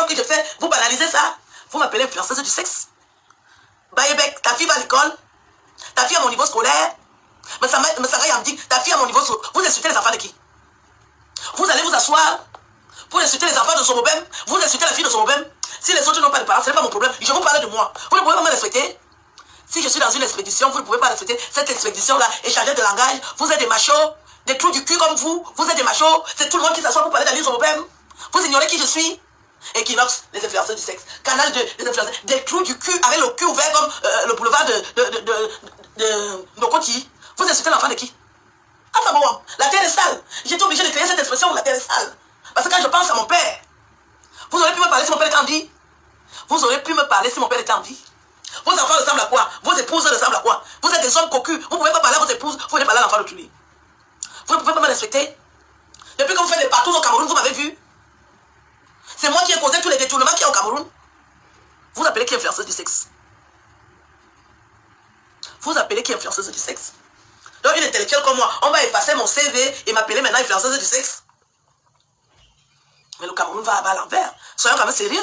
que je fais, vous banalisez ça. Vous m'appelez influenceuse du sexe. Bayebek, ta fille va à l'école. Ta fille à mon niveau scolaire. Mais ça me dit, ta fille à mon niveau scolaire. Vous insultez les enfants de qui? Vous allez vous asseoir pour insulter les enfants de son problème. Vous insultez la fille de son problème. Si les autres n'ont pas de parents, ce n'est pas mon problème. Je vous parle de moi. Vous ne pouvez pas me respecter. Si je suis dans une expédition, vous ne pouvez pas respecter cette expédition-là et changer de langage. Vous êtes des machos, des trous du cul comme vous. Vous êtes des machos. C'est tout le monde qui s'assoit pour parler d'Alice Robem. Vous ignorez qui je suis. Equinox, les influenceurs du sexe. Canal des influenceurs. Des trous du cul avec le cul ouvert comme le boulevard de Nokoti. Vous insultez l'enfant de qui? Ah, ça bon. La terre est sale. J'étais obligé de créer cette expression, la terre est sale. Parce que quand je pense à mon père, vous auriez pu me parler si mon père était en vie. Vous auriez pu me parler si mon père était en vie. Vos enfants ressemblent à quoi? Vos épouses ressemblent à quoi? Vous êtes des hommes cocus. Vous ne pouvez pas parler à vos épouses. Vous pouvez parler à l'enfant d'autrui. Vous ne pouvez pas me respecter. Depuis que vous faites des partous au Cameroun, vous m'avez vu. C'est moi qui ai causé tous les détournements qu'il y a au Cameroun. Vous appelez qui influenceuse du sexe? Vous appelez qui influenceuse du sexe? Donc une intellectuelle comme moi, on va effacer mon CV et m'appeler maintenant influenceuse du sexe. Mais le Cameroun va à l'envers. Soyons quand même sérieux.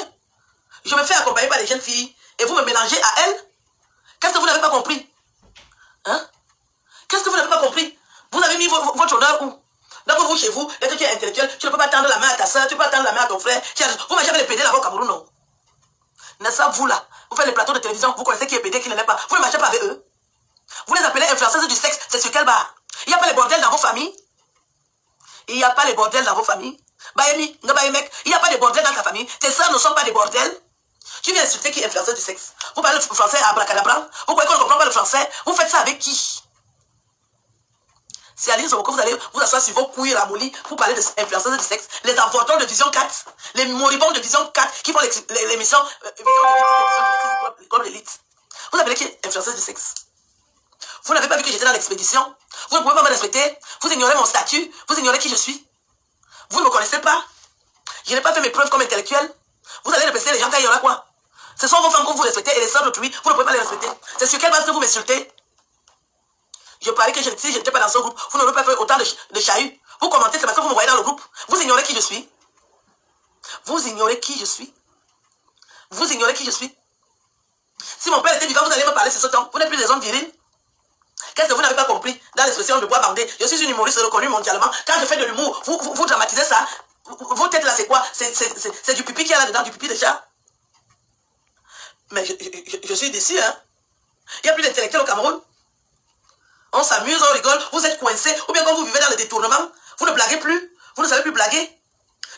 Je me fais accompagner par des jeunes filles et vous me mélangez à elles. Qu'est-ce que vous n'avez pas compris? Hein? Qu'est-ce que vous n'avez pas compris? Vous avez mis votre honneur où? Donc vous, chez vous, dès que tu es intellectuel, tu ne peux pas tendre la main à ta soeur, tu ne peux pas tendre la main à ton frère. Vous mangez avec les PD là-bas au Cameroun, non? N'est-ce pas vous là? Vous faites les plateaux de télévision, vous connaissez qui est PD, qui ne l'est pas. Vous ne marchez pas avec eux. Vous les appelez influenceuses du sexe, c'est sur quel bar? Il n'y a pas les bordels dans vos familles? Il n'y a pas les bordels dans vos familles? Bayemi, mec, il n'y a pas de bordel dans ta famille. Tes soeurs ne sont pas des bordels. Tu viens insulter qui est influenceuse du sexe. Vous parlez le français à abracadabra. Vous croyez qu'on ne comprend pas le français? Vous faites ça avec qui? Si Aline Somoko, vous allez vous asseoir sur vos couilles ramollies pour parler des influenceuses du sexe, les avortons de Vision 4, les moribonds de Vision 4 qui font l'émission comme l'élite. Vous appelez qui est influenceuse du sexe? Vous n'avez pas vu que j'étais dans l'expédition? Vous ne pouvez pas me respecter? Vous ignorez mon statut? Vous ignorez qui je suis? Vous ne me connaissez pas? Je n'ai pas fait mes preuves comme intellectuel. Vous allez respecter les gens quand il y aura quoi? Ce sont vos femmes que vous respectez et les sœurs d'autrui, vous ne pouvez pas les respecter. C'est sur quelle base que vous m'insultez? Je parlais que si je n'étais pas dans ce groupe, vous n'aurez pas fait autant de chahut. Vous commentez, c'est parce que vous me voyez dans le groupe. Vous ignorez qui je suis. Vous ignorez qui je suis. Vous ignorez qui je suis. Si mon père était vivant, vous allez me parler sur ce temps. Vous n'êtes plus des hommes virils. Qu'est-ce que vous n'avez pas compris dans l'expression de bois bandé? Je suis une humoriste reconnue mondialement. Quand je fais de l'humour, vous dramatisez ça. Vos têtes là, c'est quoi? C'est du pipi qu'il y a là-dedans, du pipi de chat. Mais je suis déçu, hein. Il n'y a plus d'intellectuels au Cameroun. On s'amuse, on rigole, vous êtes coincés. Ou bien quand vous vivez dans le détournement, vous ne blaguez plus. Vous ne savez plus blaguer.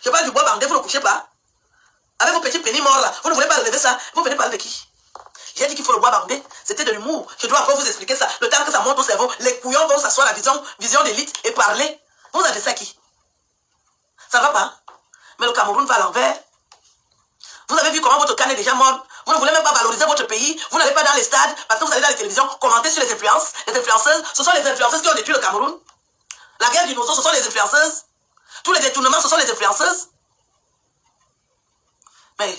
Je parle du bois bandé, vous ne couchez pas. Avec vos petits pénis morts là, vous ne voulez pas relever ça. Vous venez parler de qui? J'ai dit qu'il faut le bois bandé. C'était de l'humour. Je dois encore vous expliquer ça. Le temps que ça monte au cerveau, les couillons vont s'asseoir à la vision d'élite et parler. Vous adressez à qui? Ça ne va pas. Mais le Cameroun va à l'envers. Vous avez vu comment votre canne est déjà morte. Vous ne voulez même pas valoriser votre pays. Vous n'allez pas dans les stades parce que vous allez dans les télévisions commenter sur les influences. Les influenceuses, ce sont les influenceuses qui ont détruit le Cameroun. La guerre du Nozo, ce sont les influenceuses. Tous les détournements, ce sont les influenceuses. Mais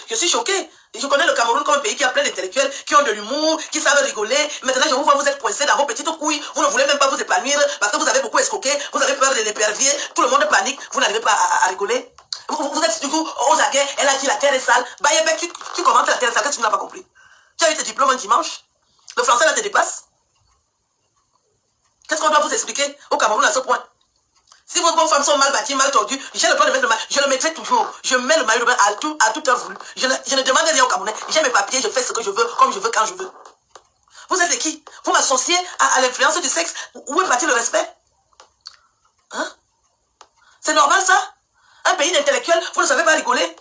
je suis choqué. Je connais le Cameroun comme un pays qui a plein d'intellectuels, qui ont de l'humour, qui savent rigoler. Maintenant, je vous vois, vous êtes coincés dans vos petites couilles. Vous ne voulez même pas vous épanouir parce que vous avez beaucoup escroqué. Vous avez peur de l'épervier. Tout le monde panique. Vous n'arrivez pas à rigoler. Vous êtes du coup aux aguets. Elle a dit la terre est sale. Bayebek, tu commentes la terre est sale. Qu'est-ce que tu n'as pas compris? Tu as eu tes diplômes un dimanche. Le français là te dépasse. Qu'est-ce qu'on doit vous expliquer au Cameroun à ce point? Si vos bonnes femmes sont mal bâties, mal tordues, j'ai le droit de mettre le maillot. Je le mettrai toujours. Je mets le maillot de bain à toute heure voulue. Je ne demande rien au Camerounais. J'ai mes papiers, je fais ce que je veux, comme je veux, quand je veux. Vous êtes qui? Vous m'associez à l'influence du sexe? Où est parti le respect? Hein? C'est normal ça? Un pays d'intellectuels, vous ne savez pas rigoler?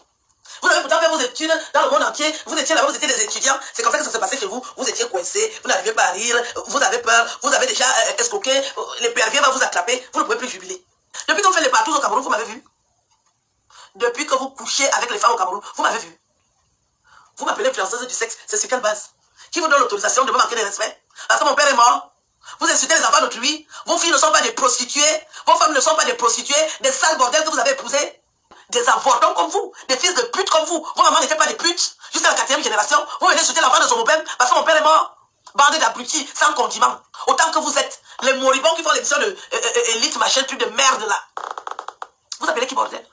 Vous avez pourtant fait vos études dans le monde entier. Vous étiez là-bas, vous étiez des étudiants. C'est comme ça que ça s'est passé chez vous. Vous étiez coincés, vous n'arrivez pas à rire, vous avez peur, vous avez déjà escroqué, les pervers vont vous attraper, vous ne pouvez plus jubiler. Depuis qu'on fait les partous au Cameroun, vous m'avez vu. Depuis que vous couchez avec les femmes au Cameroun, vous m'avez vu. Vous m'appelez influenceuse du sexe, c'est sur quelle base? Qui vous donne l'autorisation de me manquer de respect? Parce que mon père est mort. Vous insultez les enfants d'autrui. Vos filles ne sont pas des prostituées. Vos femmes ne sont pas des prostituées. Des sales bordels que vous avez épousés. Des avortons comme vous. Des fils de pute comme vous. Vos mamans n'étaient pas des putes. Jusqu'à la 4e génération. Vous venez insulter l'enfant de son beau-père parce que mon père est mort. Bande d'abrutis, sans condiment. Autant que vous êtes les moribonds qui font l'émission de élite, machin, truc de merde là. Vous appelez qui bordel?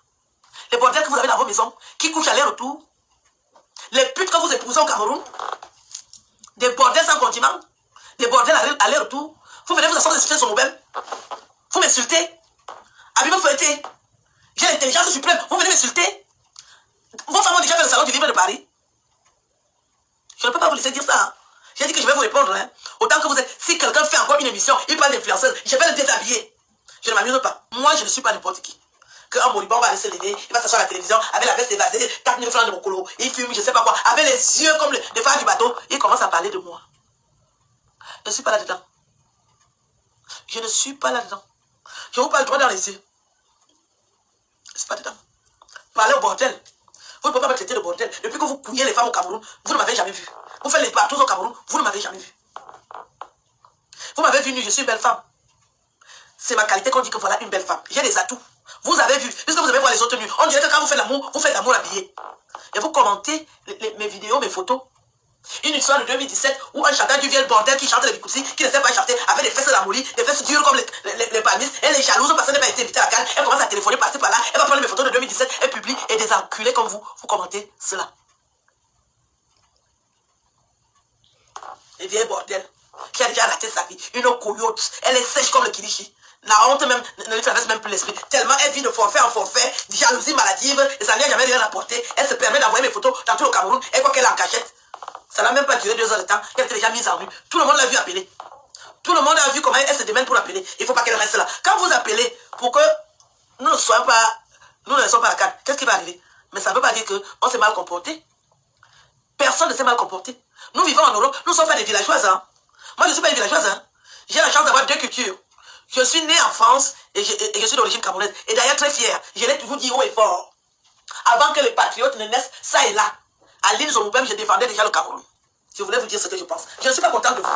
Les bordels que vous avez dans vos maisons, qui couchent aller-retour. Les putes que vous épousez au Cameroun. Des bordels sans condiment. Des bordels aller-retour. Vous venez vous asseoir insulter son mobile. Vous m'insultez. Habib me fouettez. J'ai l'intelligence suprême. Vous venez m'insulter. Vos femmes ont déjà fait le salon du livre de Paris. Je ne peux pas vous laisser dire ça. Hein. J'ai dit que je vais vous répondre. Hein. Autant que vous êtes... Si quelqu'un fait encore une émission, il parle d'influenceuse, je vais le déshabiller. Je ne m'amuse pas. Moi, je ne suis pas n'importe qui. Qu'un moribond va aller se lever, il va s'asseoir à la télévision avec la veste évasée, 4000 francs de mon colo, il fume, je ne sais pas quoi, avec les yeux comme les phares du bateau, il commence à parler de moi. Je ne suis pas là-dedans. Je ne suis pas là-dedans. Je vous parle droit dans les yeux. Je ne suis pas dedans. Parlez au bordel. Vous ne pouvez pas me traiter de bordel. Depuis que vous couillez les femmes au Cameroun, vous ne m'avez jamais vu. Vous faites les partout au Cameroun, vous ne m'avez jamais vu. Vous m'avez vu nu, je suis une belle femme. C'est ma qualité qu'on dit que voilà une belle femme. J'ai des atouts. Vous avez vu, puisque vous avez vu les autres nus. On dirait que quand vous faites l'amour habillé. Et vous commentez mes vidéos, mes photos. Une histoire de 2017 où un chanteur du vieux bordel qui chante les Bikoussi, qui ne sait pas chanter, avec des fesses d'amourie, des fesses dures comme les palmistes. Elle est jalouse parce qu'elle n'a pas été invitée à la Cannes. Elle commence à téléphoner par-ci par-là. Elle va prendre mes photos de 2017, elle publie et des enculés comme vous commentez cela. Les vieilles bordel qui a déjà raté sa vie. Une coyote. Elle est sèche comme le kilichi. La honte même ne lui traverse même plus l'esprit. Tellement elle vit de forfait en forfait, jalousie maladive, et ça n'y a jamais rien apporté. Elle se permet d'envoyer mes photos dans tout le Cameroun, et quoi qu'elle est en cachette. Ça n'a même pas duré 2 heures de temps, qu'elle était déjà mise en rue. Tout le monde l'a vu appeler. Tout le monde a vu comment elle se démène pour appeler. Il ne faut pas qu'elle reste là. Quand vous appelez pour que nous ne soyons pas, nous ne sommes pas à la Cannes, qu'est-ce qui va arriver? Mais ça ne veut pas dire qu'on s'est mal comporté. Personne ne s'est mal comporté. Nous vivons en Europe, nous ne sommes pas des villageoises. Hein. Moi, je ne suis pas une villageoise. Hein. J'ai la chance d'avoir 2 cultures. Je suis née en France et je suis d'origine camerounaise. Et d'ailleurs très fière. Je l'ai toujours dit haut et fort. Avant que les patriotes ne naissent, ça et là. À l'île Zomoubem, je défendais déjà le Cameroun. Je voulais vous dire ce que je pense. Je ne suis pas contente de vous.